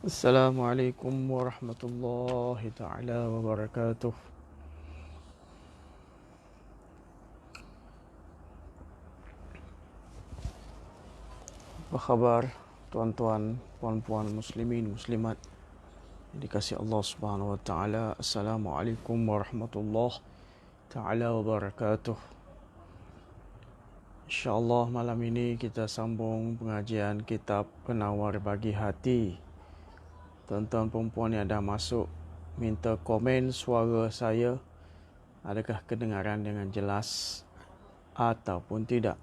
Assalamualaikum warahmatullahi taala wabarakatuh. Apa khabar tuan-tuan, puan-puan muslimin, muslimat yang dikasihi Allah Subhanahu wa taala. Assalamualaikum warahmatullahi taala wabarakatuh. Insya-Allah malam ini kita sambung pengajian kitab Penawar Bagi Hati. Tuan-tuan perempuan yang dah masuk, minta komen suara saya adakah kedengaran dengan jelas ataupun tidak.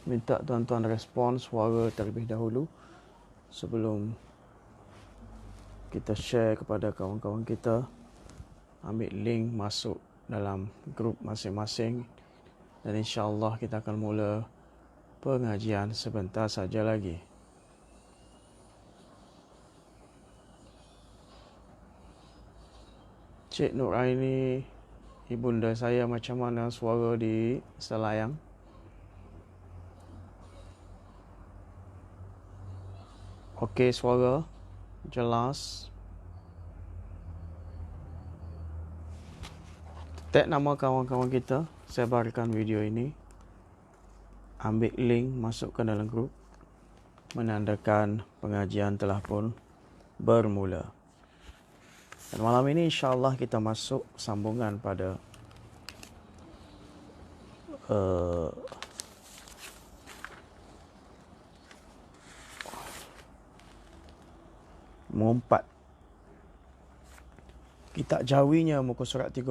Minta tuan-tuan respon suara terlebih dahulu sebelum kita share kepada kawan-kawan kita. Ambil link masuk dalam grup masing-masing dan insya-Allah kita akan mula pengajian sebentar saja lagi. Cik Nuraini, ibunda saya, macam mana suara di Selayang? Okey, suara jelas. Tag nama kawan-kawan kita, sebarkan video ini. Ambil link, masukkan dalam grup, menandakan pengajian telah pun bermula. Dan malam ini insya-Allah kita masuk sambungan pada mengumpat kitab Jawinya muka surat 30.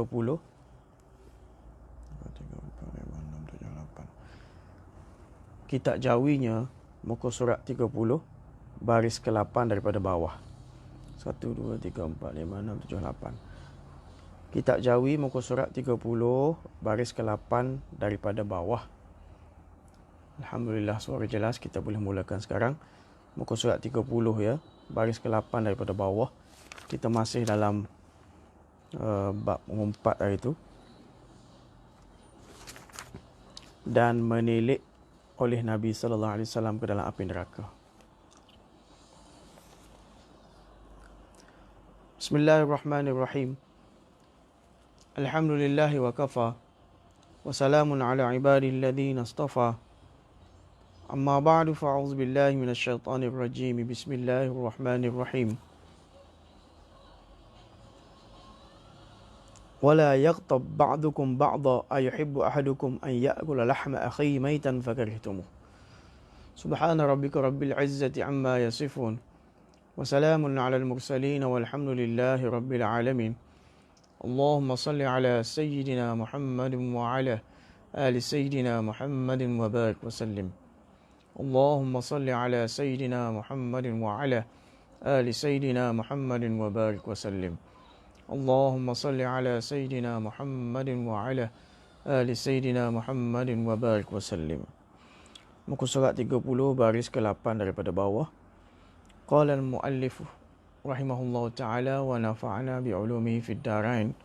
Kitab Jawinya muka surat 30 baris ke-8 daripada bawah. 1 2 3 4 5 6 7 8. Kitab Jawi muka surat 30 baris ke-8 daripada bawah. Alhamdulillah suara jelas, kita boleh mulakan sekarang. Muka surat 30 ya, baris ke-8 daripada bawah. Kita masih dalam bab mengumpat hari itu. Dan menilik oleh Nabi sallallahu alaihi wasallam ke dalam api neraka. Bismillahirrahmanirrahim. Alhamdulillahi wa kafa wa salamun ala ibadihi alladhina istafa. Amma ba'du, fa'udzu billahi minasy syaithanir rajim. Bismillahirrahmanirrahim. ولا يغتب بعضكم بعضا أيحب أحدكم أن يأكل لحم أخيه ميتا فكرهتموه سبحان ربك رب العزة عما يصفون وسلام على المرسلين والحمد لله رب العالمين اللهم صل على سيدنا محمد وعلى آل سيدنا محمد وبارك وسلم اللهم صل على سيدنا محمد وعلى آل سيدنا محمد وبارك وسلم Allahumma salli ala Sayyidina Muhammadin wa ala ali Sayyidina Muhammadin wa barik wa sallim. Muka surat 30 baris ke-8 daripada bawah. Qala al-muallif rahimahullahu ta'ala wa nafa'ana bi'ulumihi fid darain.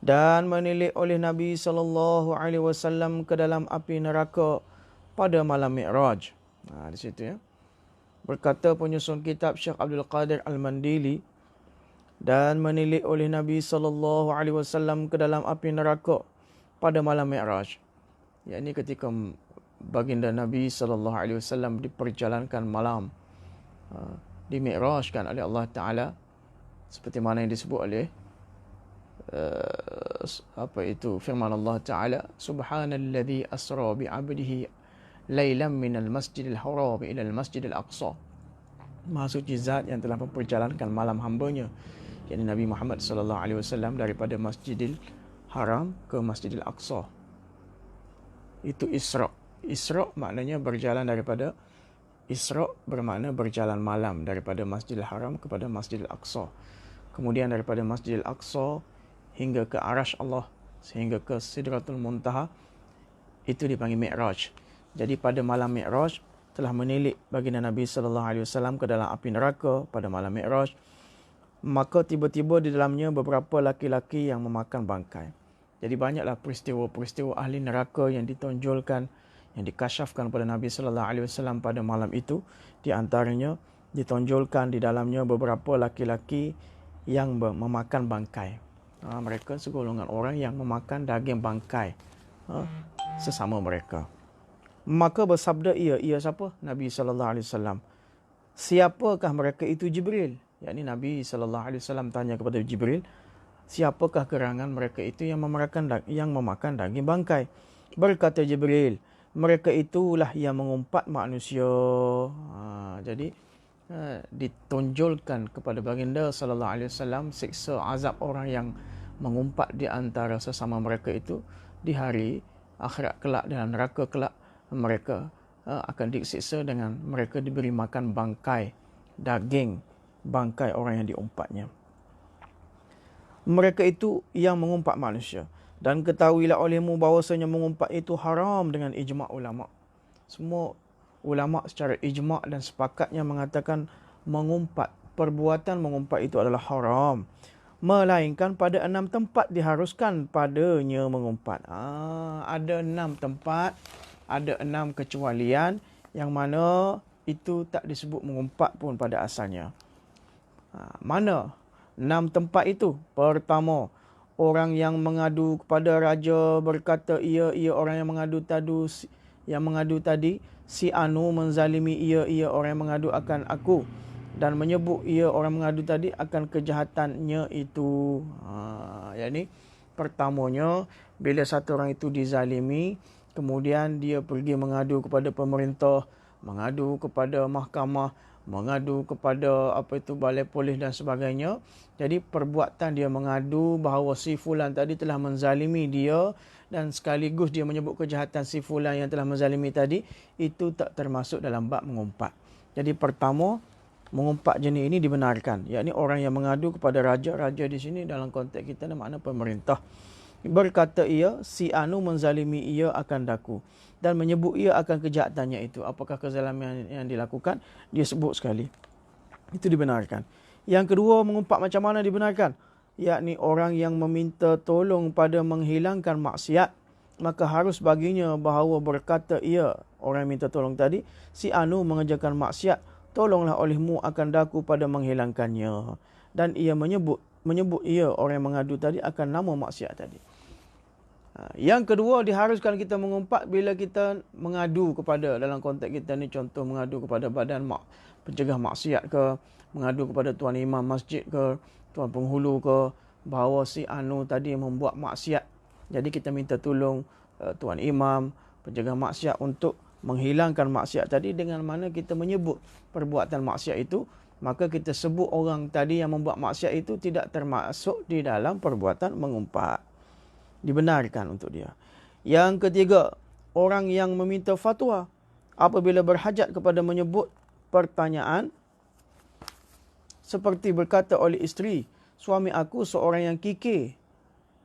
Dan menilik oleh Nabi sallallahu alaihi wasallam ke dalam api neraka pada malam Mi'raj. Di situ ya. Berkata penyusun kitab Syekh Abdul Qadir Al-Mandili, dan menilik oleh Nabi sallallahu alaihi wasallam ke dalam api neraka pada malam Mi'raj. Yakni ketika baginda Nabi sallallahu alaihi wasallam diperjalankan malam, di Mi'rajkan oleh Allah Taala, seperti mana yang disebut oleh firman Allah Taala, subhanalladzi asra bi 'abdihi lailan minal masjidil haram ila al masjidil aqsa. Maha suci zat yang telah memperjalankan malam hamba-Nya, yakni Nabi Muhammad sallallahu alaihi wasallam, daripada Masjidil Haram ke Masjidil Aqsa. Itu Isra. Isra maknanya berjalan daripada, Isra bermakna berjalan malam daripada Masjidil Haram kepada Masjidil Aqsa. Kemudian daripada Masjidil Aqsa hingga ke Arash Allah, sehingga ke Sidratul Muntaha, itu dipanggil Mi'raj. Jadi pada malam Mi'raj telah menilik baginda Nabi sallallahu alaihi wasallam ke dalam api neraka pada malam Mi'raj. Maka tiba-tiba di dalamnya beberapa laki-laki yang memakan bangkai. Jadi banyaklah peristiwa-peristiwa ahli neraka yang ditonjolkan, yang dikasyafkan kepada Nabi sallallahu alaihi wasallam pada malam itu. Di antaranya ditonjolkan di dalamnya beberapa laki-laki yang memakan bangkai. Mereka segolongan orang yang memakan daging bangkai sesama mereka. Maka bersabda ia siapa? Nabi sallallahu alaihi wasallam. Siapakah mereka itu? Jibril. Yakni Nabi sallallahu alaihi wasallam tanya kepada Jibril, siapakah gerangan mereka itu yang memakan daging bangkai? Berkata Jibril, mereka itulah yang mengumpat manusia. Jadi ditonjolkan kepada baginda sallallahu alaihi wasallam siksa azab orang yang mengumpat di antara sesama mereka itu di hari akhirat kelak, dalam neraka kelak. Mereka akan disiksa dengan mereka diberi makan bangkai, daging bangkai orang yang diumpatnya. Mereka itu yang mengumpat manusia. Dan ketahuilah olehmu bahawasanya mengumpat itu haram dengan ijma' ulama'. Semua ulama' secara ijma' dan sepakatnya mengatakan perbuatan mengumpat itu adalah haram. Melainkan pada 6 tempat diharuskan padanya mengumpat. Ada 6 tempat, ada 6 kecualian yang mana itu tak disebut mengumpat pun pada asalnya. Mana 6 tempat itu? Pertama, orang yang mengadu kepada raja berkata ia orang yang mengadu tadi, si Anu menzalimi ia orang yang mengadu akan aku, dan menyebut ia orang mengadu tadi akan kejahatannya itu. Yakni pertamanya, bila satu orang itu dizalimi, kemudian dia pergi mengadu kepada pemerintah, mengadu kepada mahkamah, mengadu kepada balai polis dan sebagainya. Jadi perbuatan dia mengadu bahawa si fulan tadi telah menzalimi dia, dan sekaligus dia menyebut kejahatan si fulan yang telah menzalimi tadi, itu tak termasuk dalam bab mengumpat. Jadi pertama, mengumpat jenis ini dibenarkan. Yakni orang yang mengadu kepada raja di sini dalam konteks kita makna pemerintah. Berkata ia, si Anu menzalimi ia akan daku, dan menyebut ia akan kejahatannya itu. Apakah kezaliman yang dilakukan? Dia sebut sekali. Itu dibenarkan. Yang kedua, mengumpat macam mana dibenarkan? Yakni orang yang meminta tolong pada menghilangkan maksiat, maka harus baginya bahawa berkata ia, orang yang minta tolong tadi, si Anu mengerjakan maksiat, tolonglah olehmu akan daku pada menghilangkannya. Dan ia menyebut ia, orang yang mengadu tadi, akan nama maksiat tadi. Yang kedua, diharuskan kita mengumpat bila kita mengadu kepada, dalam konteks kita ni, contoh mengadu kepada badan pencegah maksiat ke, mengadu kepada tuan imam masjid ke, tuan penghulu ke, bahawa si Anu tadi membuat maksiat. Jadi kita minta tolong tuan imam, pencegah maksiat untuk menghilangkan maksiat tadi. Dengan mana kita menyebut perbuatan maksiat itu, maka kita sebut orang tadi yang membuat maksiat itu tidak termasuk di dalam perbuatan mengumpat. Dibenarkan untuk dia. Yang ketiga, orang yang meminta fatwa apabila berhajat kepada menyebut pertanyaan, seperti berkata oleh isteri, suami aku seorang yang kikir.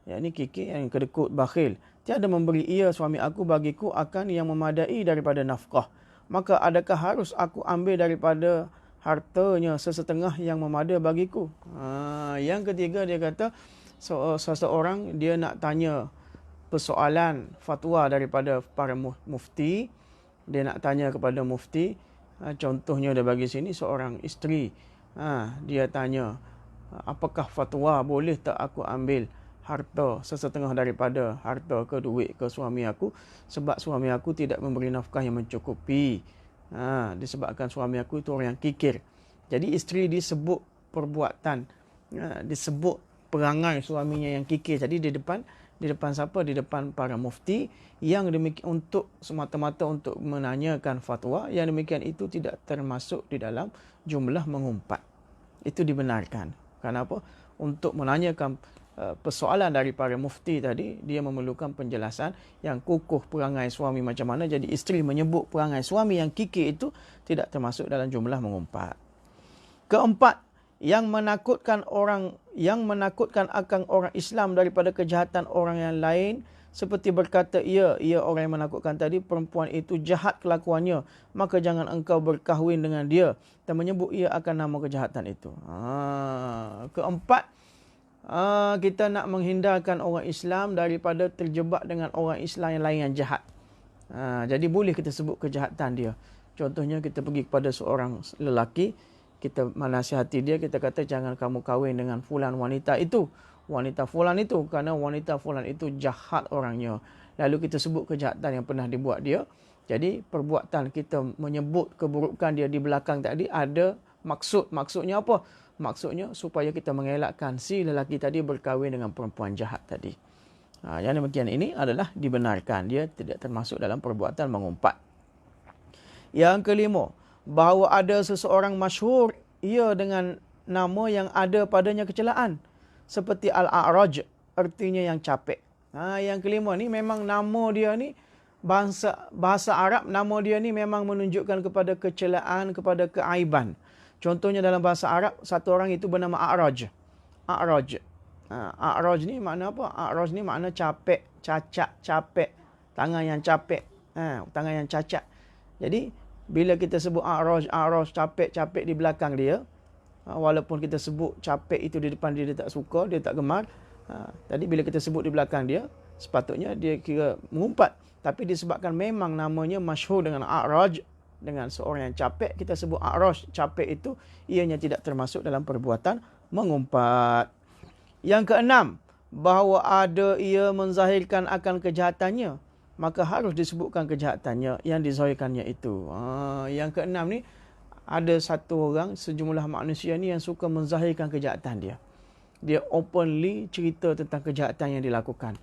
Yakni kikir, yang kedekut, bakhil. Tiada memberi ia suami aku bagiku akan yang memadai daripada nafkah. Maka adakah harus aku ambil daripada hartanya sesetengah yang memadai bagiku? Yang ketiga, dia kata seseorang dia nak tanya persoalan fatwa daripada para mufti. Dia nak tanya kepada mufti. Contohnya dia bagi sini, seorang isteri. Dia tanya, apakah fatwa boleh tak aku ambil harta sesetengah daripada harta ke duit ke suami aku, sebab suami aku tidak memberi nafkah yang mencukupi. Disebabkan suami aku itu orang yang kikir. Jadi isteri disebut perbuatan, disebut perangai suaminya yang kikir. Jadi di depan siapa? Di depan para mufti, yang demikian untuk semata-mata untuk menanyakan fatwa. Yang demikian itu tidak termasuk di dalam jumlah mengumpat. Itu dibenarkan. Kenapa? Untuk menanyakan persoalan dari para mufti tadi, dia memerlukan penjelasan yang kukuh perangai suami macam mana. Jadi isteri menyebut perangai suami yang kikir itu tidak termasuk dalam jumlah mengumpat. Keempat, yang menakutkan akan orang Islam daripada kejahatan orang yang lain, seperti berkata ia orang yang menakutkan tadi, perempuan itu jahat kelakuannya, maka jangan engkau berkahwin dengan dia, dan menyebut ia akan nama kejahatan itu. Keempat, kita nak menghindarkan orang Islam daripada terjebak dengan orang Islam yang lain yang jahat. Jadi boleh kita sebut kejahatan dia. Contohnya kita pergi kepada seorang lelaki, kita menasihati dia, kita kata jangan kamu kahwin dengan fulan wanita itu. Wanita fulan itu, kerana wanita fulan itu jahat orangnya. Lalu kita sebut kejahatan yang pernah dibuat dia. Jadi perbuatan kita menyebut keburukan dia di belakang tadi ada maksud. Maksudnya apa? Maksudnya supaya kita mengelakkan si lelaki tadi berkahwin dengan perempuan jahat tadi. Yang demikian ini adalah dibenarkan. Dia tidak termasuk dalam perbuatan mengumpat. Yang kelima, bahawa ada seseorang masyhur ia dengan nama yang ada padanya kecelaan. Seperti Al-A'raj, artinya yang capek. Yang kelima ni memang nama dia ni, bahasa Arab nama dia ni memang menunjukkan kepada kecelaan, kepada keaiban. Contohnya dalam bahasa Arab, satu orang itu bernama A'raj. A'raj. A'raj ni makna apa? A'raj ni makna capek, cacat, capek. Tangan yang capek. Tangan yang cacat. Jadi, bila kita sebut A'raj, capek di belakang dia, walaupun kita sebut capek itu di depan dia, dia tak suka, dia tak gemar. Tadi bila kita sebut di belakang dia, sepatutnya dia kira mengumpat. Tapi disebabkan memang namanya masyhur dengan A'raj, dengan seorang yang capek, kita sebut A'raj, capek itu, ianya tidak termasuk dalam perbuatan mengumpat. Yang keenam, bahawa ada ia menzahirkan akan kejahatannya, maka harus disebutkan kejahatannya yang dizahirkannya itu. Yang keenam ni, ada satu orang, sejumlah manusia ni yang suka menzahirkan kejahatan dia. Dia openly cerita tentang kejahatan yang dilakukan.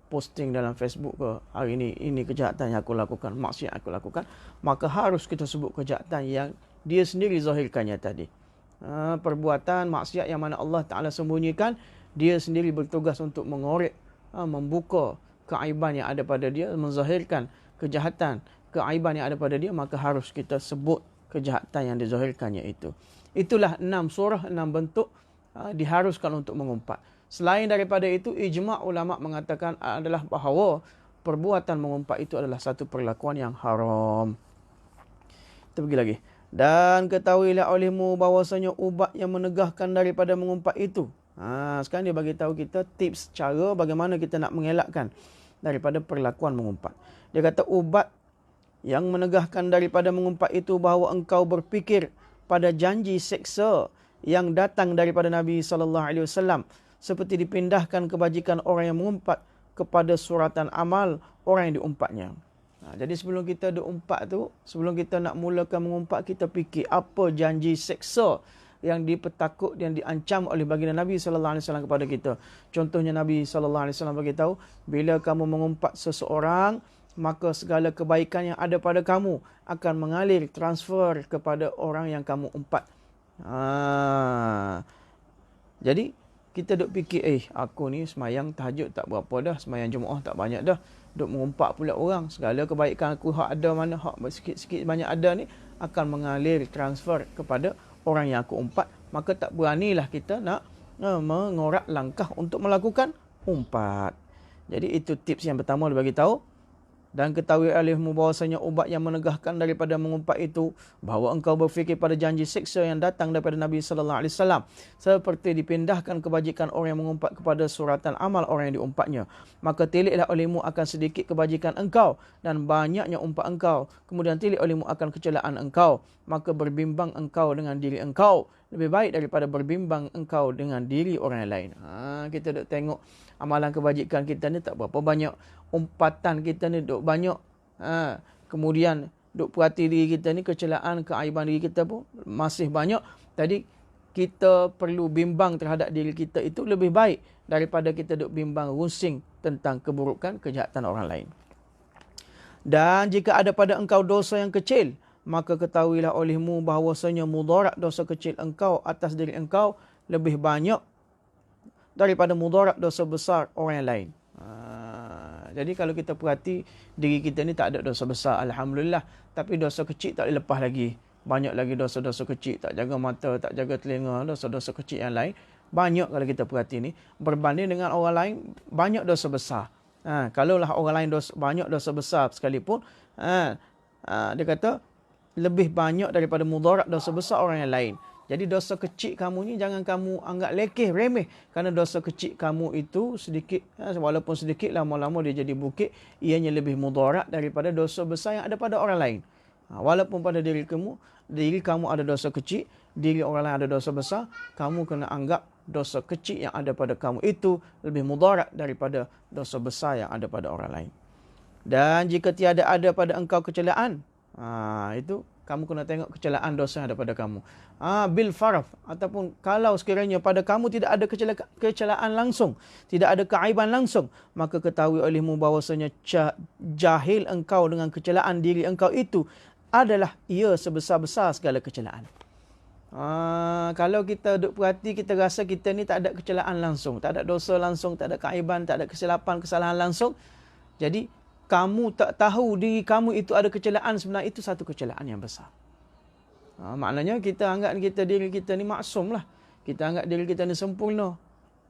Posting dalam Facebook ke, hari ini kejahatan yang aku lakukan, maksiat aku lakukan. Maka harus kita sebut kejahatan yang dia sendiri zahirkannya tadi. Perbuatan maksiat yang mana Allah Ta'ala sembunyikan, dia sendiri bertugas untuk mengorek, membuka keaiban yang ada pada dia, menzahirkan kejahatan, keaiban yang ada pada dia, maka harus kita sebut kejahatan yang dizahirkannya itu. Itulah 6 surah, 6 bentuk diharuskan untuk mengumpat. Selain daripada itu, ijma' ulama' mengatakan adalah bahawa perbuatan mengumpat itu adalah satu perlakuan yang haram. Kita pergi lagi. Dan ketahuilah olehmu bahawasanya ubat yang menegahkan daripada mengumpat itu. Sekarang dia bagi tahu kita tips cara bagaimana kita nak mengelakkan daripada perlakuan mengumpat. Dia kata ubat yang menegahkan daripada mengumpat itu bahawa engkau berfikir pada janji seksa yang datang daripada Nabi SAW, seperti dipindahkan kebajikan orang yang mengumpat kepada suratan amal orang yang diumpatnya. Jadi sebelum kita diumpat tu, sebelum kita nak mulakan mengumpat, kita fikir apa janji seksa yang dipetakut, yang diancam oleh baginda Nabi SAW kepada kita. Contohnya Nabi SAW bagi tahu, bila kamu mengumpat seseorang, maka segala kebaikan yang ada pada kamu akan mengalir, transfer kepada orang yang kamu umpat. Jadi kita duk fikir, aku ni semayang tahajud tak berapa dah, semayang Jumaat tak banyak dah, duk mengumpat pula orang, segala kebaikan aku hak ada mana, hak sikit-sikit banyak ada ni akan mengalir, transfer kepada orang yang aku umpat. Maka tak beranilah kita nak mengorak langkah untuk melakukan umpat. Jadi itu tips yang pertama dia bagi tahu. Dan ketahui olehmu bahawasanya ubat yang menegahkan daripada mengumpat itu, bahawa engkau berfikir pada janji seksa yang datang daripada Nabi SAW, seperti dipindahkan kebajikan orang yang mengumpat kepada suratan amal orang yang diumpatnya. Maka tiliklah olehmu akan sedikit kebajikan engkau dan banyaknya umpat engkau. Kemudian tilik olehmu akan kecelaan engkau. Maka berbimbang engkau dengan diri engkau lebih baik daripada berbimbang engkau dengan diri orang lain. Kita duk tengok amalan kebajikan kita ni tak berapa banyak, umpatan kita ni duk banyak. Kemudian duk perhati diri kita ni, kecelaan, keaiban diri kita pun masih banyak. Tadi kita perlu bimbang terhadap diri kita itu lebih baik daripada kita duk bimbang rusing tentang keburukan, kejahatan orang lain. Dan jika ada pada engkau dosa yang kecil, maka ketahuilah olehmu bahawasanya mudarat dosa kecil engkau atas diri engkau lebih banyak daripada mudarat dosa besar orang yang lain. Jadi kalau kita perhati, diri kita ni tak ada dosa besar, Alhamdulillah. Tapi dosa kecil tak boleh lepas lagi. Banyak lagi dosa-dosa kecil, tak jaga mata, tak jaga telinga, dosa-dosa kecil yang lain. Banyak kalau kita perhati ni. Berbanding dengan orang lain, banyak dosa besar. Kalaulah orang lain banyak dosa besar sekalipun, dia kata, lebih banyak daripada mudarat dosa besar orang yang lain. Jadi dosa kecil kamu ni jangan kamu anggap lekeh, remeh. Kerana dosa kecil kamu itu sedikit, walaupun sedikit, lama-lama dia jadi bukit. Ianya lebih mudarat daripada dosa besar yang ada pada orang lain. Walaupun pada diri kamu ada dosa kecil, diri orang lain ada dosa besar, kamu kena anggap dosa kecil yang ada pada kamu itu lebih mudarat daripada dosa besar yang ada pada orang lain. Dan jika tiada ada pada engkau kecelaan, itu kamu kena tengok kecelaan dosa yang ada pada kamu. Bil faraf, ataupun kalau sekiranya pada kamu tidak ada kecelaan langsung, tidak ada keaiban langsung, maka ketahui olehmu bahawasanya jahil engkau dengan kecelaan diri engkau itu adalah ia sebesar-besar segala kecelaan. Kalau kita duduk perhati, kita rasa kita ni tak ada kecelaan langsung, tak ada dosa langsung, tak ada keaiban, tak ada kesalahan langsung. Jadi kamu tak tahu diri kamu itu ada kecelaan, sebenarnya itu satu kecelaan yang besar. Maknanya kita anggap diri kita ni maksum lah. Kita anggap diri kita ni sempurna.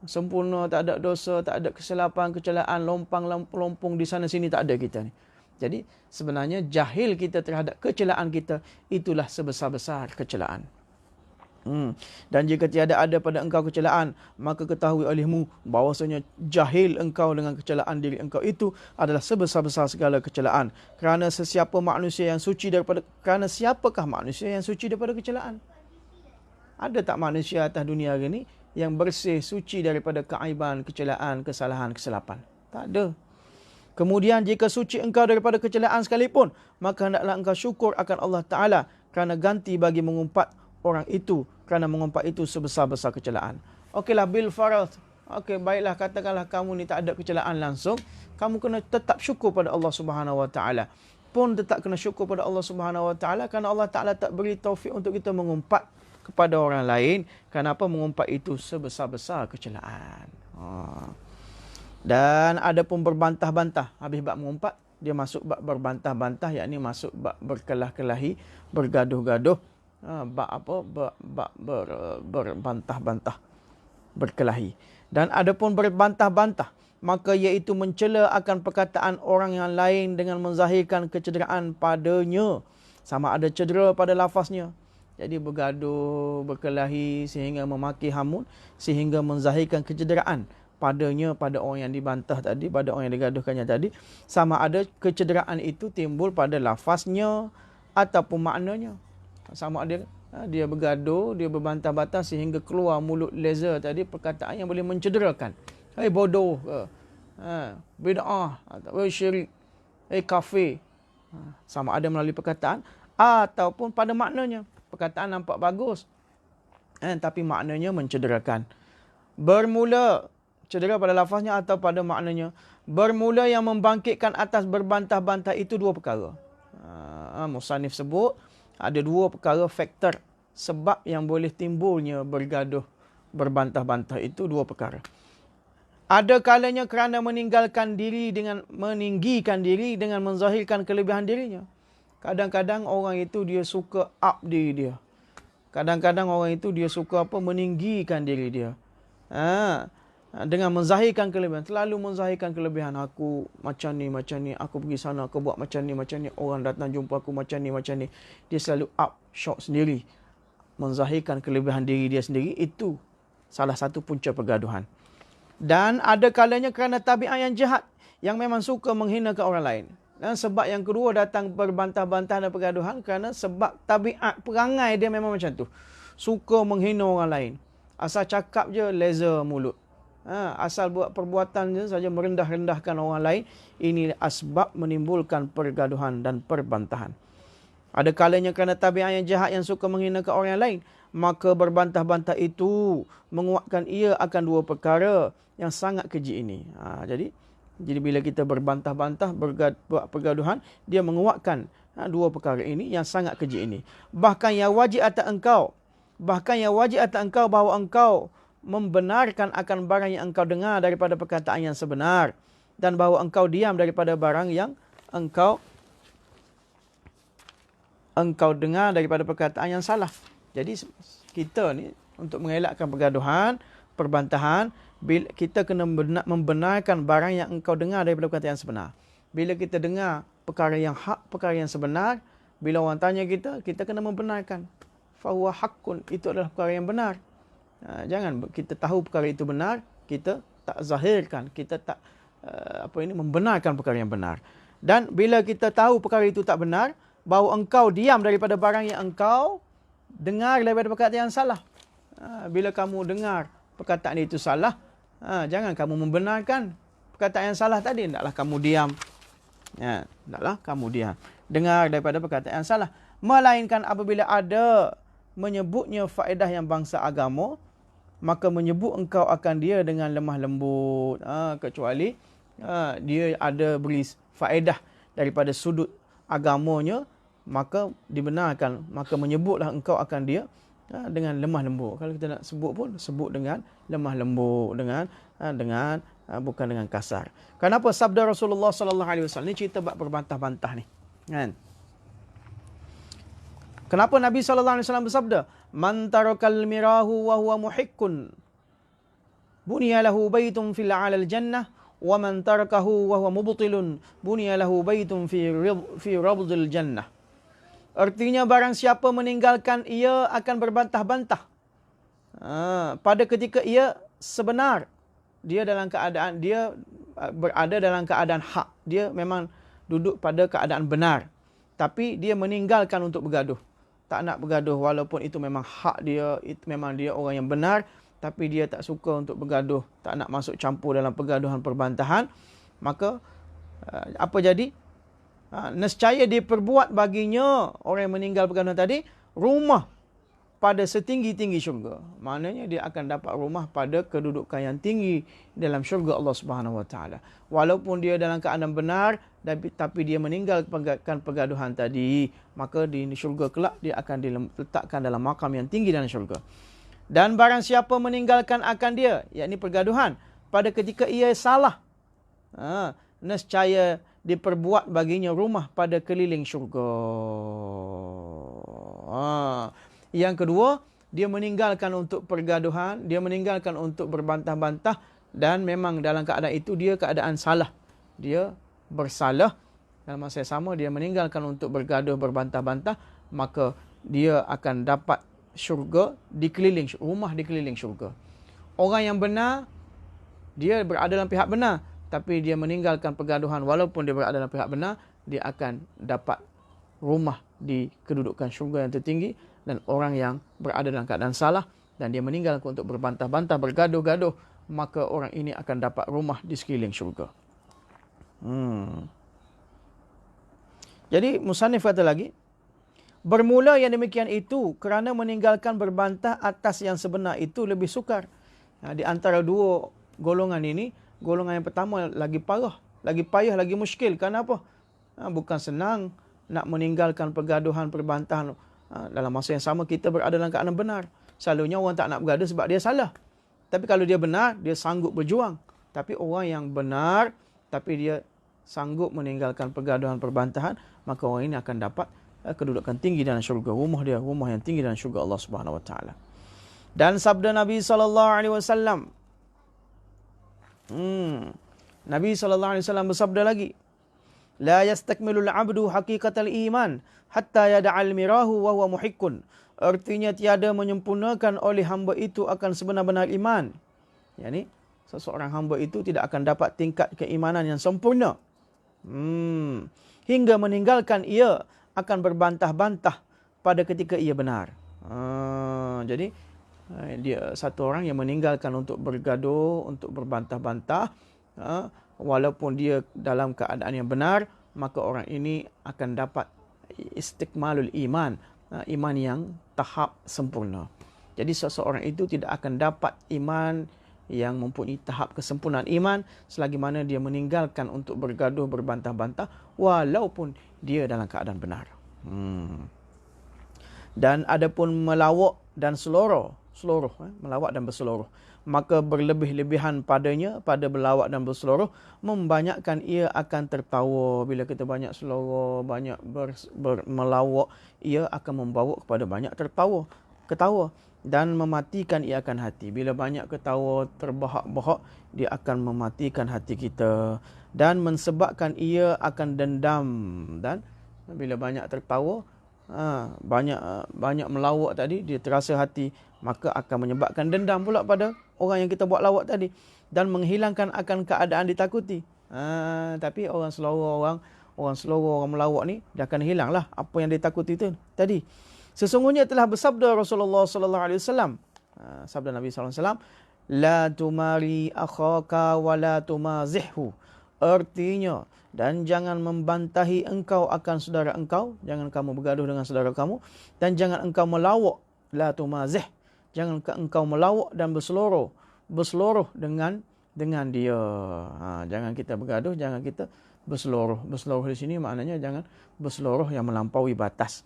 Sempurna, tak ada dosa, tak ada kesilapan, kecelaan, lompang-lompong di sana sini, tak ada kita ni. Jadi sebenarnya jahil kita terhadap kecelaan kita, itulah sebesar-besar kecelaan. Dan jika tiada ada pada engkau kecelaan, maka ketahui olehmu bahawasanya jahil engkau dengan kecelaan diri engkau itu adalah sebesar-besar segala kecelaan. Kerana siapakah manusia yang suci daripada kecelaan? Ada tak manusia atas dunia hari ni yang bersih, suci daripada keaiban, kecelaan, kesalahan, kesilapan? Tak ada. Kemudian jika suci engkau daripada kecelaan sekalipun, maka hendaklah engkau syukur akan Allah Ta'ala kerana ganti bagi mengumpat orang itu, kerana mengumpat itu sebesar-besar kecelaan. Okeylah, bil farad. Okey, baiklah, katakanlah kamu ni tak ada kecelaan langsung, kamu kena tetap syukur pada Allah Subhanahu Wa Taala. Pun tetap kena syukur pada Allah Subhanahu Wa Taala kerana Allah Taala tak beri taufik untuk kita mengumpat kepada orang lain. Kenapa? Mengumpat itu sebesar-besar kecelaan. Dan ada pun berbantah-bantah. Habis bab mengumpat, dia masuk bab berbantah-bantah, yakni masuk bab berkelah-kelahi, bergaduh-gaduh. Berbantah-bantah, berkelahi. Dan adapun berbantah-bantah, maka iaitu mencela akan perkataan orang yang lain dengan menzahirkan kecederaan padanya, sama ada cedera pada lafaznya. Jadi bergaduh, berkelahi sehingga memaki hamun, sehingga menzahirkan kecederaan padanya, pada orang yang dibantah tadi, pada orang yang digaduhkannya tadi, sama ada kecederaan itu timbul pada lafaznya ataupun maknanya. Sama dia bergaduh, dia berbantah-bantah sehingga keluar mulut laser tadi perkataan yang boleh mencederakan. Bodoh, bid'ah, atau syirik, kafir. Sama ada melalui perkataan ataupun pada maknanya. Perkataan nampak bagus, tapi maknanya mencederakan. Bermula cedera pada lafaznya atau pada maknanya. Bermula yang membangkitkan atas berbantah-bantah itu dua perkara. Musannif sebut ada dua perkara, faktor sebab yang boleh timbulnya bergaduh, berbantah-bantah itu dua perkara. Ada kalanya kerana meninggikan diri dengan menzahirkan kelebihan dirinya. Kadang-kadang orang itu dia suka up diri dia. Kadang-kadang orang itu dia suka meninggikan diri dia. Dengan menzahirkan kelebihan, selalu menzahirkan kelebihan. Aku macam ni, aku pergi sana, aku buat macam ni, orang datang jumpa aku macam ni. Dia selalu up shot sendiri, menzahirkan kelebihan diri dia sendiri. Itu salah satu punca pergaduhan. Dan ada kalanya kerana tabiat yang jahat, yang memang suka menghinakan orang lain. Dan sebab yang kedua datang berbantah-bantah dan pergaduhan kerana sebab tabiat perangai dia memang macam tu, suka menghina orang lain. Asal cakap je laser mulut. Asal buat perbuatan je saja merendah-rendahkan orang lain. Ini asbab menimbulkan pergaduhan dan perbantahan. Ada kalanya kerana tabiat yang jahat yang suka menghinakan orang yang lain, maka berbantah-bantah itu menguatkan ia akan dua perkara yang sangat keji ini. Jadi bila kita berbantah-bantah, buat pergaduhan, dia menguatkan dua perkara ini yang sangat keji ini. Bahkan yang wajib atas engkau bahawa engkau membenarkan akan barang yang engkau dengar daripada perkataan yang sebenar, dan bahawa engkau diam daripada barang yang engkau dengar daripada perkataan yang salah. Jadi kita ni untuk mengelakkan pergaduhan, perbantahan, kita kena membenarkan barang yang engkau dengar daripada perkataan yang sebenar. Bila kita dengar perkara yang hak, perkara yang sebenar, bila orang tanya kita kena membenarkan. fahuwa haqqun, itu adalah perkara yang benar. Jangan kita tahu perkara itu benar, kita tak zahirkan, kita tak membenarkan perkara yang benar. Dan bila kita tahu perkara itu tak benar, bahawa engkau diam daripada barang yang engkau dengar daripada perkataan yang salah. Bila kamu dengar perkataan itu salah, jangan kamu membenarkan perkataan yang salah tadi. Hendaklah kamu diam. Hendaklah kamu diam. Dengar daripada perkataan yang salah. Melainkan apabila ada menyebutnya faedah yang bangsa agama, maka menyebut engkau akan dia dengan lemah lembut. Kecuali dia ada beri faedah daripada sudut agamanya, maka dibenarkan. Maka menyebutlah engkau akan dia dengan lemah lembut. Kalau kita nak sebut pun, sebut dengan lemah lembut, dengan bukan dengan kasar. Kenapa sabda Rasulullah sallallahu alaihi wasallam ni cerita bab berbantah-bantah ni, kan? Kenapa Nabi sallallahu alaihi wasallam bersabda, "Man tarakal mirahu wa huwa muhiqqun, buniya lahu baitun fil 'alal jannah, wa man tarakahu wa huwa mubtilun, buniya lahu baitun fi rabdil jannah." Artinya barang siapa meninggalkan ia akan berbantah-bantah. Pada ketika ia sebenar, dia dalam keadaan dia berada dalam keadaan hak. Dia memang duduk pada keadaan benar. Tapi dia meninggalkan untuk bergaduh. Tak nak bergaduh walaupun itu memang hak dia, itu memang dia orang yang benar, tapi dia tak suka untuk bergaduh, tak nak masuk campur dalam pergaduhan perbantahan, maka apa jadi? Nescaya diperbuat baginya orang yang meninggal pergaduhan tadi rumah pada setinggi-tinggi syurga. Maknanya dia akan dapat rumah pada kedudukan yang tinggi dalam syurga Allah Subhanahu Wa Taala. Walaupun dia dalam keadaan benar, tapi dia meninggalkan pergaduhan tadi, maka di syurga kelak dia akan diletakkan dalam makam yang tinggi dalam syurga. Dan barang siapa meninggalkan akan dia, yakni pergaduhan, pada ketika ia salah, nescaya diperbuat baginya rumah pada keliling syurga. Yang kedua, dia meninggalkan untuk pergaduhan, dia meninggalkan untuk berbantah-bantah, dan memang dalam keadaan itu dia keadaan salah. Dia bersalah. Dalam masa yang sama dia meninggalkan untuk bergaduh, berbantah-bantah, maka dia akan dapat syurga dikeliling, rumah dikeliling syurga. Orang yang benar, dia berada dalam pihak benar, tapi dia meninggalkan pergaduhan walaupun dia berada dalam pihak benar, dia akan dapat rumah di kedudukan syurga yang tertinggi. Dan orang yang berada dalam keadaan salah dan dia meninggalkan untuk berbantah-bantah, bergaduh-gaduh, maka orang ini akan dapat rumah di sekeliling syurga. Jadi musannif kata lagi, bermula yang demikian itu kerana meninggalkan berbantah atas yang sebenar itu lebih sukar. Di antara dua golongan ini, golongan yang pertama lagi parah, lagi payah, lagi muskil. Kenapa? Bukan senang nak meninggalkan pergaduhan, perbantahan. Dalam masa yang sama kita berada dalam keadaan benar. Selalunya orang tak nak bergaduh sebab dia salah. Tapi kalau dia benar, dia sanggup berjuang. Tapi orang yang benar, tapi dia sanggup meninggalkan pergaduhan, perbantahan, maka orang ini akan dapat kedudukan tinggi dalam syurga. Rumah dia, rumah yang tinggi dalam syurga Allah Subhanahu Wa Taala. Dan sabda Nabi SAW, Nabi SAW bersabda lagi, La yastakmilul abdu haqiqatal iman hatta yada'al mirahu wa huwa muhiqqun. Artinya tiada menyempurnakan oleh hamba itu akan sebenar-benar iman. Yani seseorang hamba itu tidak akan dapat tingkat keimanan yang sempurna hingga meninggalkan ia akan berbantah-bantah pada ketika ia benar. Jadi dia satu orang yang meninggalkan untuk bergaduh, untuk berbantah-bantah, walaupun dia dalam keadaan yang benar, maka orang ini akan dapat istikmalul iman, iman yang tahap sempurna. Jadi seseorang itu tidak akan dapat iman yang mempunyai tahap kesempurnaan iman selagi mana dia meninggalkan untuk bergaduh, berbantah-bantah, walaupun dia dalam keadaan benar. Dan adapun melawak dan melawak dan berseluruh, maka berlebih-lebihan padanya, pada berlawak dan berseluruh, membanyakkan ia akan tertawa. Bila kita banyak seluruh, banyak melawak, ia akan membawa kepada banyak ketawa. Dan mematikan ia akan hati. Bila banyak ketawa, terbahak-bahak, dia akan mematikan hati kita. Dan mensebabkan ia akan dendam. Dan bila banyak tertawa, banyak melawak tadi, dia terasa hati, maka akan menyebabkan dendam pula pada orang yang kita buat lawak tadi dan menghilangkan akan keadaan ditakuti. Tapi orang selawar, orang melawak ni dia akan hilanglah apa yang ditakuti itu tadi. Sesungguhnya telah bersabda Rasulullah sallallahu alaihi wasallam, sabda Nabi sallallahu alaihi wasallam, la tumari akhaka wa la tumazihhu. Artinya, dan jangan membantahi engkau akan saudara engkau, jangan kamu bergaduh dengan saudara kamu, dan jangan engkau melawak, la tumazih, jangan engkau melawak dan berseloroh dengan dia. Jangan kita bergaduh, jangan kita berseloroh. Berseloroh di sini maknanya jangan berseloroh yang melampaui batas.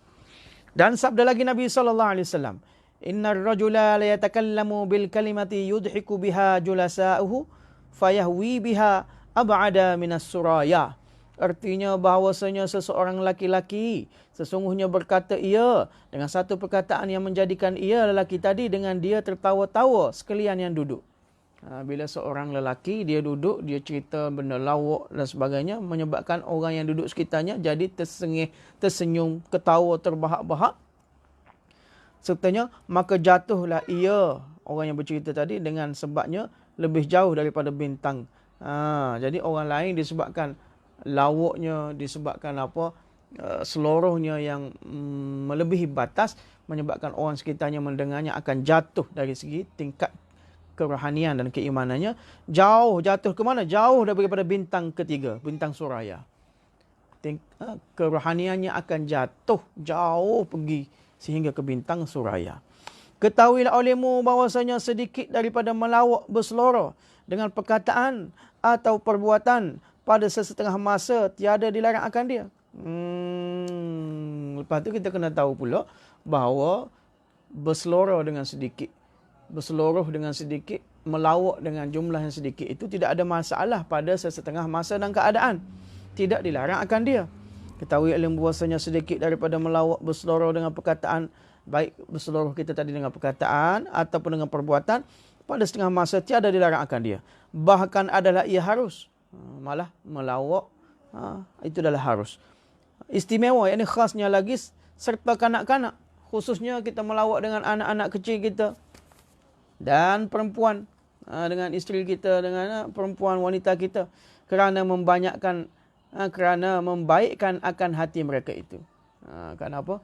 Dan sabda lagi Nabi sallallahu alaihi wasallam, innar rajula la yatakallamu bil kalimati yudhiku biha julasa'uhu fayahwi biha ab'ada minas suraya. Artinya bahawasanya seseorang laki-laki sesungguhnya berkata ia dengan satu perkataan yang menjadikan ia lelaki tadi dengan dia tertawa-tawa sekalian yang duduk. Bila seorang lelaki dia duduk, dia cerita benda lawak dan sebagainya, menyebabkan orang yang duduk sekitarnya jadi tersenyum, ketawa terbahak-bahak. Sertanya maka jatuhlah ia, orang yang bercerita tadi, dengan sebabnya lebih jauh daripada bintang. Jadi orang lain disebabkan lawaknya, disebabkan seluruhnya yang melebihi batas, menyebabkan orang sekitarnya mendengarnya akan jatuh dari segi tingkat kerohanian dan keimanannya. Jatuh ke mana? Jauh daripada bintang ketiga, bintang suraya. Kerohaniannya akan jatuh jauh pergi sehingga ke bintang suraya. Ketahuilah olehmu bahawasanya sedikit daripada melawak berseloroh dengan perkataan atau perbuatan pada sesetengah masa tiada dilarang akan dia. Lepas tu kita kena tahu pula bahawa berseloroh dengan sedikit, melawak dengan jumlah yang sedikit itu tidak ada masalah pada sesetengah masa dan keadaan. Tidak dilarang akan dia. Ketahui ilmu bahasanya sedikit daripada melawak berseloroh dengan perkataan, baik berseloroh kita tadi dengan perkataan ataupun dengan perbuatan, pada setengah masa tiada dilarang akan dia. Bahkan adalah ia harus. Malah melawak itu adalah harus. Istimewa, yakni khasnya lagi serta kanak-kanak. Khususnya kita melawak dengan anak-anak kecil kita dan perempuan, dengan isteri kita, dengan perempuan wanita kita, kerana membaikkan akan hati mereka itu. Kenapa?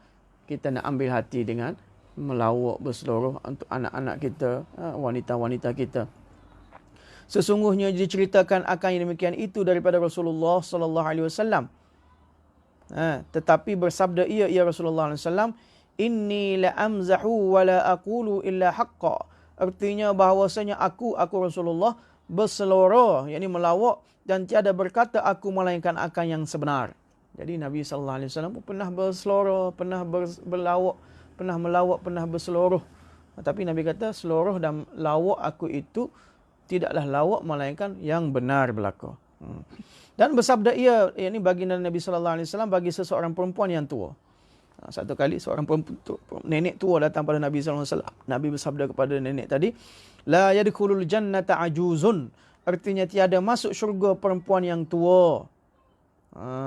Kita nak ambil hati dengan melawak berseloroh untuk anak-anak kita, wanita-wanita kita. Sesungguhnya diceritakan akan yang demikian itu daripada Rasulullah sallallahu alaihi wasallam. Tetapi bersabda ia Rasulullah sallallahu alaihi wasallam, inni la amzahu wa la aqulu illa haqqa. Artinya bahawasanya aku Rasulullah berseloroh, yakni melawak, dan tiada berkata aku melainkan akan yang sebenar. Jadi Nabi sallallahu alaihi wasallam pernah berseloroh, pernah berlawak, pernah melawak, pernah berseloroh. Tapi Nabi kata seloroh dan lawak aku itu tidaklah lawak melainkan yang benar belaka. Dan bersabda ia, yakni baginda Nabi sallallahu alaihi wasallam bagi seseorang perempuan yang tua. Satu kali seorang nenek tua datang pada Nabi sallallahu alaihi wasallam. Nabi bersabda kepada nenek tadi, la yadkhulul jannata ajuzun. Artinya tiada masuk syurga perempuan yang tua.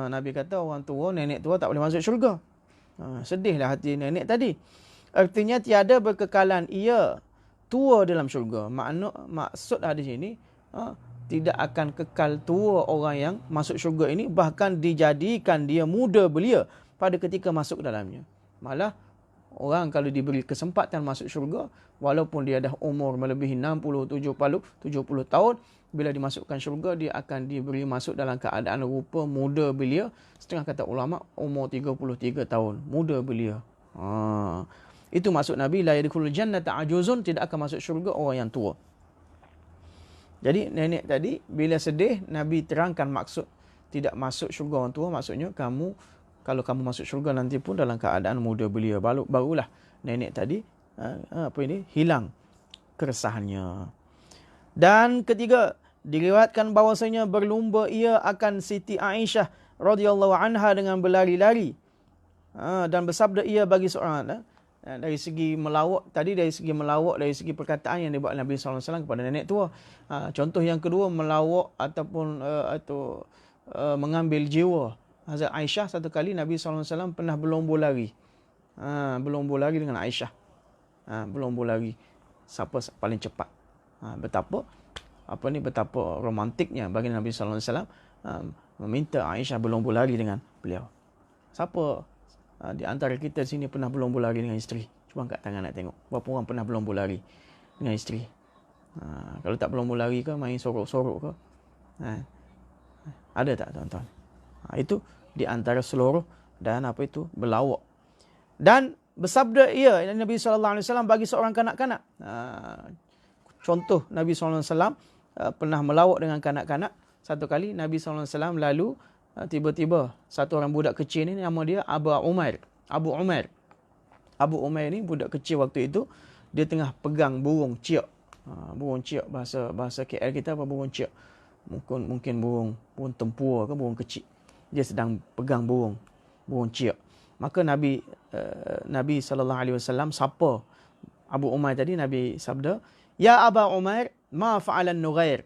Nabi kata orang tua, nenek tua tak boleh masuk syurga. Sedihlah hati nenek tadi. Artinya tiada berkekalan ia tua dalam syurga. Maksud di sini tidak akan kekal tua orang yang masuk syurga ini, bahkan dijadikan dia muda belia pada ketika masuk dalamnya. Malah orang kalau diberi kesempatan masuk syurga, walaupun dia dah umur melebihi 60, 70 tahun, bila dimasukkan syurga dia akan diberi masuk dalam keadaan rupa muda belia. Setengah kata ulama umur 33 tahun, muda belia. Itu maksud Nabi, la yadkhulul jannata ajuzun, tidak akan masuk syurga orang yang tua. Jadi nenek tadi bila sedih, Nabi terangkan maksud tidak masuk syurga orang tua, maksudnya kalau kamu masuk syurga nanti pun dalam keadaan muda belia. Barulah nenek tadi hilang keresahannya. Dan ketiga, diriwayatkan bahwasanya berlumba ia akan Siti Aisyah radhiyallahu anha dengan berlari-lari. Dan bersabda ia bagi seorang dari segi melawak tadi, dari segi perkataan yang dibuat Nabi sallallahu alaihi wasallam kepada nenek tua. Contoh yang kedua, melawak ataupun mengambil jiwa Hazrat Aisyah. Satu kali Nabi sallallahu alaihi wasallam pernah berlomba lari. berlomba lari dengan Aisyah. Berlomba lari siapa paling cepat. Betapa romantiknya bagi Nabi sallallahu alaihi wasallam meminta Aisyah berlomba lari dengan beliau. Siapa di antara kita sini pernah berlomba lari dengan isteri? Cuba angkat tangan nak tengok. Berapa orang pernah berlomba lari dengan isteri? Kalau tak berlomba lari ke, main sorok-sorok ke? Ada tak tuan-tuan? Itu di antara seluruh dan berlawak. Dan bersabda ia, Nabi SAW bagi seorang kanak-kanak. Contoh Nabi SAW pernah melawak dengan kanak-kanak. Satu kali Nabi SAW lalu tiba-tiba satu orang budak kecil ni, nama dia Abu Umair. Abu Umair ni budak kecil waktu itu, dia tengah pegang burung ciak. Burung ciak bahasa KL kita apa burung ciak? Mungkin burung tempua ke burung kecil. Dia sedang pegang burung ciak. Maka Nabi SAW sapa Abu Umair tadi. Nabi sabda, "Ya Aba Umair, ma fa'alan nughair."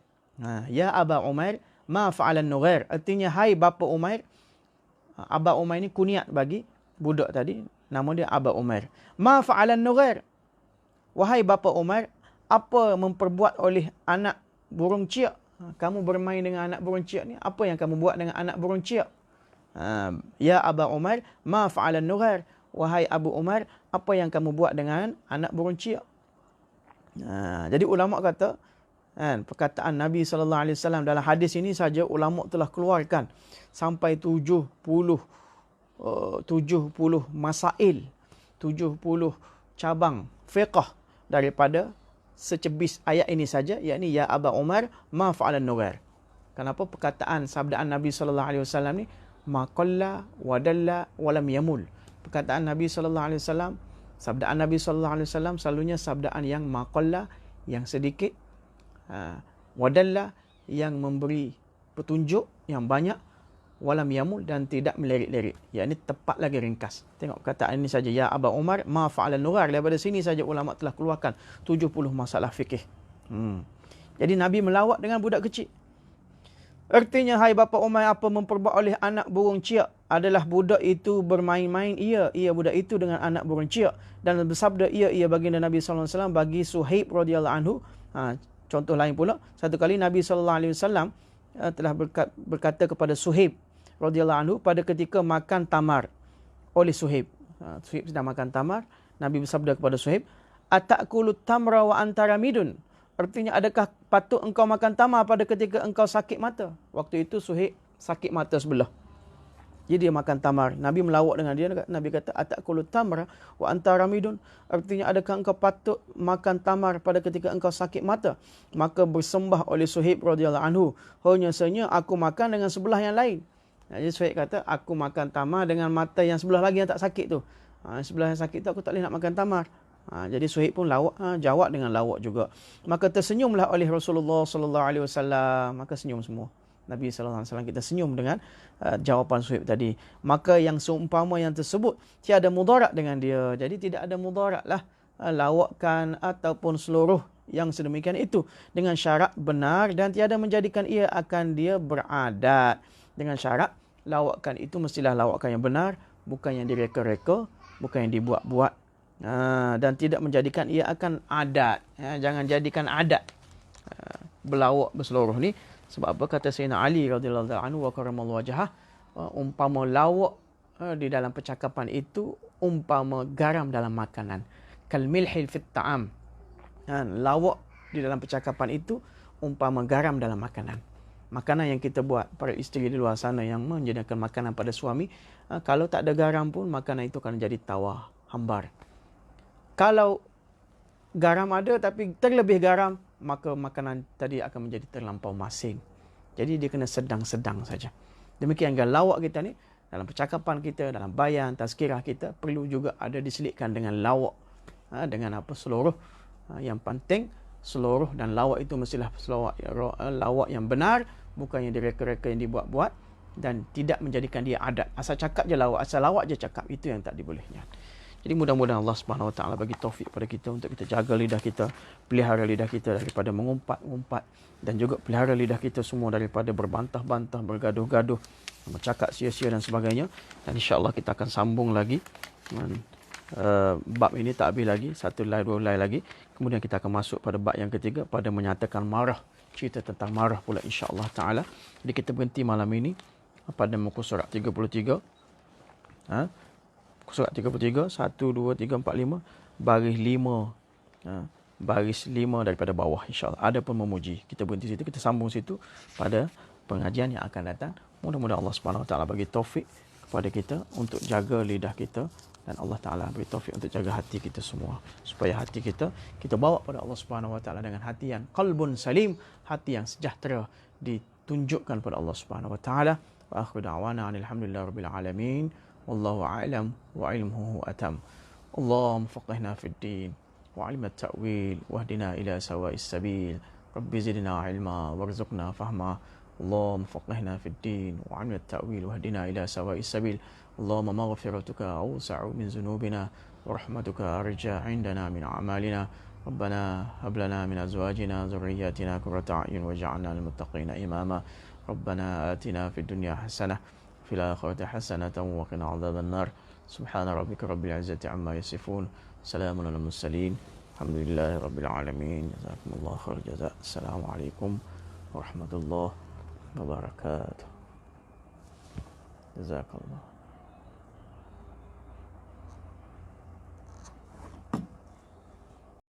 Ya Aba Umair, ma fa'alan nughair. Artinya, hai bapa Umair. Aba Umair ni kunyat bagi budak tadi. Nama dia Aba Umair. Ma fa'alan nughair. Wahai bapa Umair, apa memperbuat oleh anak burung ciak? Kamu bermain dengan anak burung ciak ni. Apa yang kamu buat dengan anak burung ciak? Ya Aba Umair, ma fa'alan nughair. Wahai Abu Umair, apa yang kamu buat dengan anak burung ciak? Jadi ulama kata, perkataan Nabi SAW dalam hadis ini saja ulama telah keluarkan sampai 70 masail, 70 cabang fiqh daripada secebis ayat ini saja, yakni ya Aba Umar ma fa'alan nughair. Kenapa perkataan sabdaan Nabi SAW ni maqalla wadalla walam yamul. Perkataan Nabi SAW, sabdaan Nabi SAW selalunya sabdaan yang maqalla, yang sedikit, wadalla, yang memberi petunjuk yang banyak, walam yamul, dan tidak melirik-lirik. Yang ini tepat lagi ringkas. Tengok perkataan ini saja, ya Aba Umar ma fa'alan nughair. Daripada sini saja ulama telah keluarkan 70 masalah fikih. Jadi Nabi melawat dengan budak kecil. Artinya, hai bapa Umar, apa memperbuat oleh anak burung ciak? Adalah budak itu bermain-main, ia budak itu dengan anak burung ciak. Dan bersabda ia baginda Nabi SAW bagi Suhaib radhiyallahu anhu. Contoh lain pula, satu kali Nabi SAW telah berkata kepada Suhaib radhiyallahu anhu pada ketika makan tamar oleh Suhaib. Suhaib sedang makan tamar. Nabi bersabda kepada Suhaib, "Ata'kulu tamra wa anta ramidun?" Artinya, adakah patut engkau makan tamar pada ketika engkau sakit mata? Waktu itu Suhaib sakit mata sebelah. Jadi dia makan tamar. Nabi melawak dengan dia. Nabi kata, "Ata'kulu tamra wa anta ramidun?" Artinya, adakah engkau patut makan tamar pada ketika engkau sakit mata? Maka bersembah oleh Suhaib radhiyallahu anhu, "Hanya aku makan dengan sebelah yang lain." Jadi Suhaib kata, aku makan tamar dengan mata yang sebelah lagi yang tak sakit tu. Sebelah yang sakit tu aku tak boleh nak makan tamar. Jadi Suhaib pun jawab dengan lawak juga. Maka tersenyumlah oleh Rasulullah SAW. Maka senyum semua. Nabi SAW kita senyum dengan jawapan Suhaib tadi. Maka yang seumpama yang tersebut, tiada mudarat dengan dia. Jadi tidak ada mudarat lah lawakan ataupun seluruh yang sedemikian itu. Dengan syarat benar dan tiada menjadikan ia akan dia beradat. Dengan syarat lawakan itu mestilah lawakan yang benar, bukan yang direka-reka, bukan yang dibuat-buat. Dan tidak menjadikan ia akan adat. Jangan jadikan adat berlawak berseluruh ni. Sebab apa kata Sayyidina Ali radhiyallahu anhu wa karamallahu wajhah, umpama lawak di dalam percakapan itu umpama garam dalam makanan. Kal milhil fit ta'am. Lawak di dalam percakapan itu umpama garam dalam makanan. Makanan yang kita buat, para isteri di luar sana yang menyediakan makanan pada suami, kalau tak ada garam pun makanan itu akan jadi tawar, hambar. Kalau garam ada tapi terlebih garam, maka makanan tadi akan menjadi terlampau masin. Jadi dia kena sedang-sedang saja. Demikian dengan lawak kita ni, dalam percakapan kita, dalam bayan, tazkirah kita, perlu juga ada diselitkan dengan lawak. Dengan seluruh. Yang penting, seluruh dan lawak itu mestilah lawak yang benar, bukan yang direka-reka, yang dibuat-buat, dan tidak menjadikan dia adat. Asal cakap je lawak, asal lawak je cakap. Itu yang tak dibolehnya. Jadi mudah-mudahan Allah Subhanahu Wa Taala bagi taufik pada kita untuk kita jaga lidah kita, pelihara lidah kita daripada mengumpat-umpat, dan juga pelihara lidah kita semua daripada berbantah-bantah, bergaduh-gaduh, bercakap sia-sia dan sebagainya. Dan insya-Allah kita akan sambung lagi bab ini tak habis lagi, satu live, dua live lagi. Kemudian kita akan masuk pada bab yang ketiga, pada menyatakan marah, cerita tentang marah pula insya-Allah taala. Jadi kita berhenti malam ini pada muka surat 33. Surat 33, 1 2 3 4 5, baris 5. Baris 5 daripada bawah insya-Allah. Ada pun memuji. Kita berhenti situ, kita sambung situ pada pengajian yang akan datang. Mudah-mudahan Allah Subhanahu Wa Taala bagi taufik kepada kita untuk jaga lidah kita, dan Allah Taala beri taufik untuk jaga hati kita semua, supaya hati kita bawa pada Allah Subhanahu Wa Taala dengan hati yang qalbun salim, hati yang sejahtera, ditunjukkan pada Allah Subhanahu Wa Taala. Wa akhiru da'wana alhamdulillahirabbil alamin. Wallahu a'lam wa ilmuhu atam. Allahumma faqihna fid din wa 'allimna at-ta'wil wahdina ila sawa'is sabil. Rabbi zidna 'ilma warzuqna fahma. اللهم فقهنا في الدين وعلمنا التأويل واهدنا إلى سواء السبيل. اللهم مغفرتك أوسع من ذنوبنا ورحمتك أرجى عندنا من أعمالنا. ربنا هب لنا من أزواجنا ذرياتنا قرة أعين واجعلنا للمتقين إماما. ربنا آتنا في الدنيا حسنة وفي الآخرة حسنة وقنا عذاب النار. سبحان ربك رب العزة عما يصفون، سلام على المرسلين، الحمد لله رب العالمين. جزاكم الله خير الجزاء. السلام عليكم ورحمة الله وبركاته. جزاك الله.